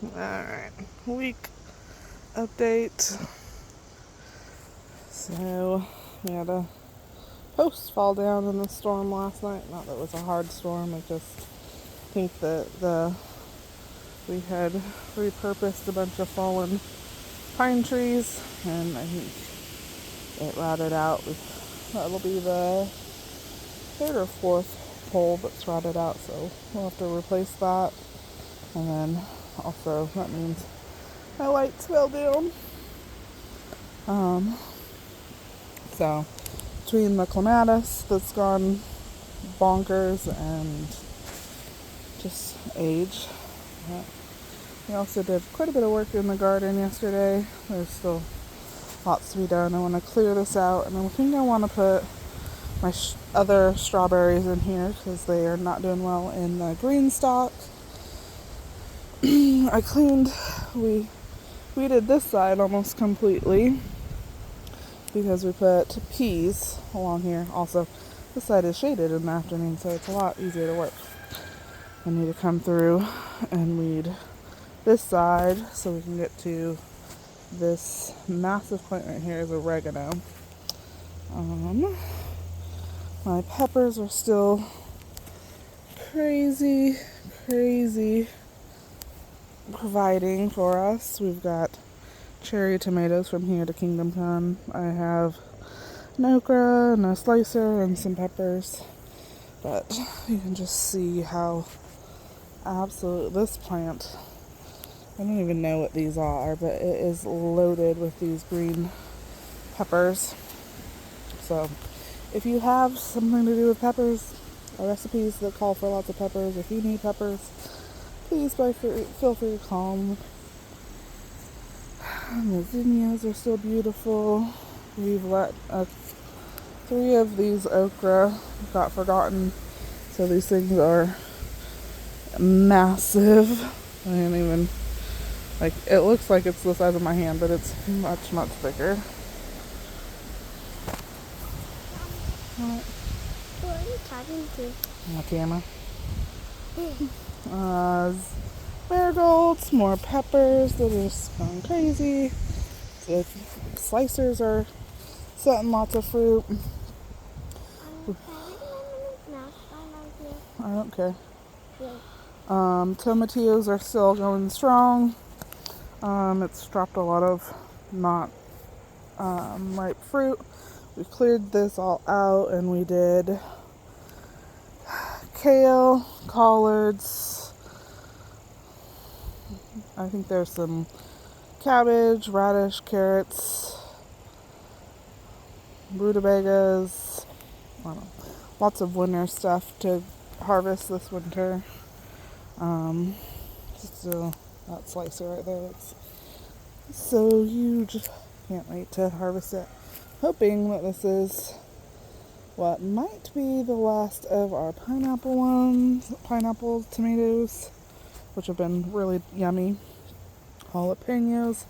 Alright, week update. So, we had a post fall down in the storm last night. Not that it was a hard storm, I just think that we had repurposed a bunch of fallen pine trees, and I think it rotted out. That'll be the third or fourth pole that's rotted out, so we'll have to replace that. And then also that means my lights fell down. So between the clematis that's gone bonkers and just age. We also did quite a bit of work in the garden yesterday. There's still lots to be done. I want to clear this out, and I think I want to put my other strawberries in here because they are not doing well in the green stock. We weeded this side almost completely because we put peas along here. Also, this side is shaded in the afternoon, so it's a lot easier to work. I need to come through and weed this side so we can get to this massive plant right here is oregano. My peppers are still crazy providing for us. We've got cherry tomatoes from here to Kingdom Come. I have an okra and a slicer and some peppers. But you can just see how absolute this plant, I don't even know what these are, but it is loaded with these green peppers. So if you have something to do with peppers, or recipes that call for lots of peppers, if you need peppers, please feel free to call them. And the zinnias are still beautiful. We've let 3 of these okra got forgotten. So these things are massive. I didn't even, it looks like it's the size of my hand, but it's much bigger. Who are you talking to? My camera. Marigolds, more peppers that are just going crazy. The slicers are setting lots of fruit. I don't care. Tomatillos are still going strong. It's dropped a lot of not ripe fruit. We cleared this all out and we did kale, collards. I think there's some cabbage, radish, carrots, rutabagas. I don't know. Lots of winter stuff to harvest this winter. Still that slicer right there. That's so huge. Can't wait to harvest it. Hoping that this is what might be the last of our pineapple tomatoes, which have been really yummy. Jalapenos.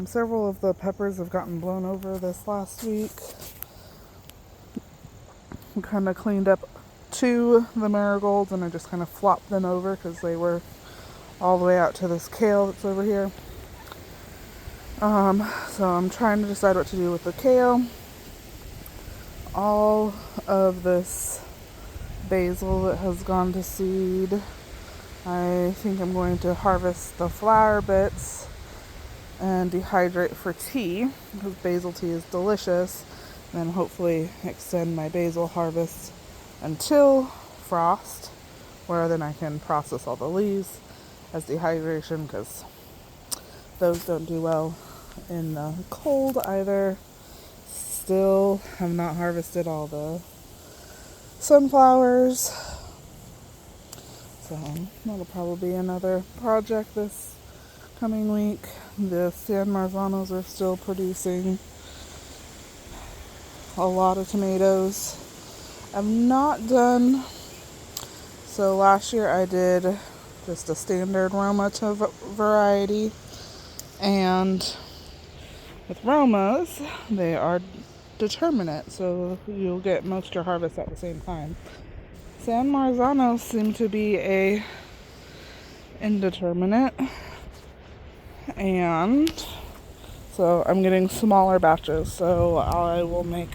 Several of the peppers have gotten blown over this last week. We kind of cleaned up 2 the marigolds and I just kind of flopped them over because they were all the way out to this kale that's over here. So I'm trying to decide what to do with the kale. All of this basil that has gone to seed, I think I'm going to harvest the flower bits and dehydrate for tea because basil tea is delicious, and then hopefully extend my basil harvest until frost, where then I can process all the leaves as dehydration because those don't do well in the cold either. Still have not harvested all the sunflowers, so that'll probably be another project this coming week. The San Marzanos are still producing a lot of tomatoes. I'm not done. So last year I did just a standard Roma variety, and with Romas they are determinate, so you'll get most of your harvest at the same time. San Marzanos seem to be a indeterminate. And so I'm getting smaller batches. So I will make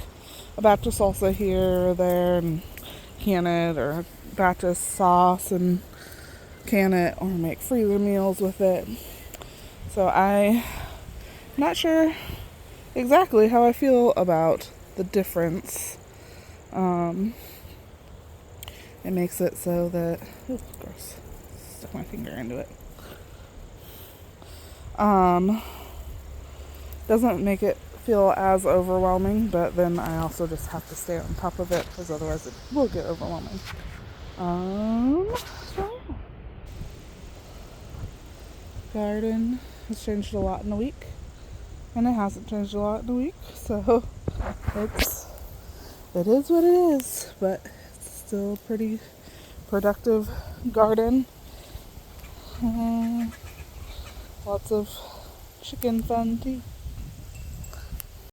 a batch of salsa here or there and can it, or a batch of sauce and can it, or make freezer meals with it. So I'm not sure exactly how I feel about the difference. It makes it so that, oh, gross, stuck my finger into it. Doesn't make it feel as overwhelming, but then I also just have to stay on top of it because otherwise it will get overwhelming. So yeah. Garden has changed a lot in a week, and it hasn't changed a lot in a week, so it is what it is, but it's still a pretty productive garden. Lots of chicken fun too.